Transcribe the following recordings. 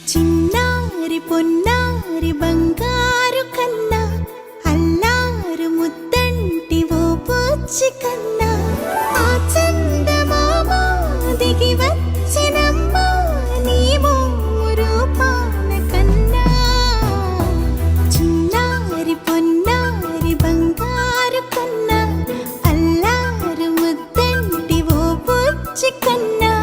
చిన్నారి పొన్నారి బంగారు కన్నా అల్లారు ముద్దంటి ఓ పుచ్చి కన్నా ఆ చందమామ దిగి వచ్చినమ్మా నీ రూపాల కన్నా. చిన్నారి పొన్నారి బంగారు కన్నా అల్లారు ముద్దంటి ఓ పుచ్చి కన్నా.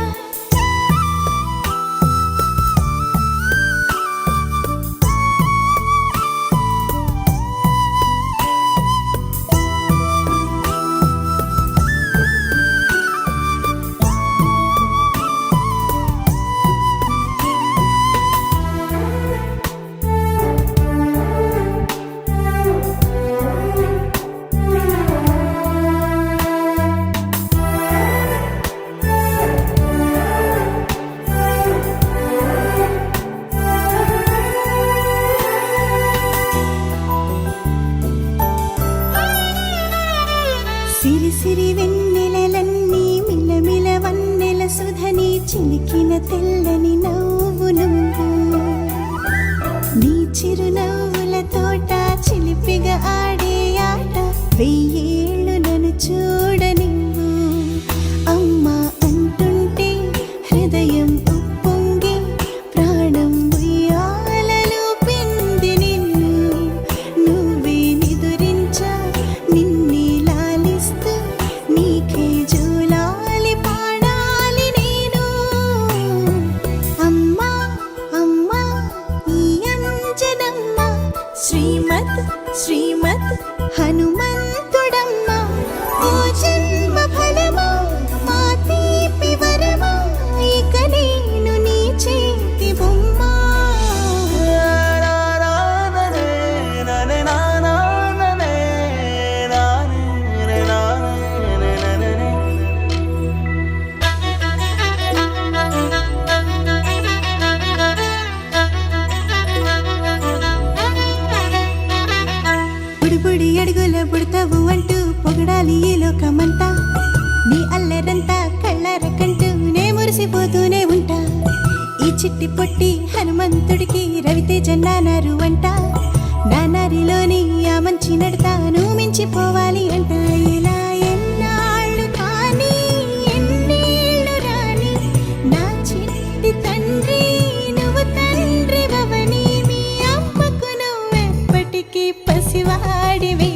సిరి సిరి వెన్నెలలన్నీ మిలమిల వన్నెల సుధని చిలికిన తెల్లని నవ్వు నువ్వు. నీ చిరునవ్వుల తోట చిలిపిగా ఆడే ఆట వెయ్యేళ్ళు నన్ను చూడనివ్వు. అమ్మా అంటుంటే హృదయం ఉప్పొంగి ప్రాణం ఉయ్యాలలో పిండి నిన్ను. నువ్వే నిదురించా నిన్నే లాలిస్తూ నీకే జూలాలి పాడాలి నేను. అమ్మా అమ్మా ఈ అంజనమ్మ శ్రీమత్ శ్రీమత్ హనుమంతుడమ్మా. ఓ జన్మ ఫలమా మా తీపి వరమా ఇక నేను నీ చేతి బొమ్మ. బుడి అడుగుల బుడతావు అంటూ పొగడాలి ఈ లోకమంతా. నీ అల్లరంతా కళ్ళారకంటూ నే మురిసిపోతూనే ఉంటా. ఈ చిట్టి పొట్టి హనుమంతుడికి రవితేజ నానారు అంట. నానారిలోని ఆ మంచి నడతాను మించిపోవాలి అంట. ఇలా ఎన్నాళ్ళు కానీ ఎన్నేళ్ళు రాని నా చిట్టి తండ్రి నువ్వు తండ్రి భవని. మీ అమ్మకు నువ్వెప్పటికీ పసివాడివి.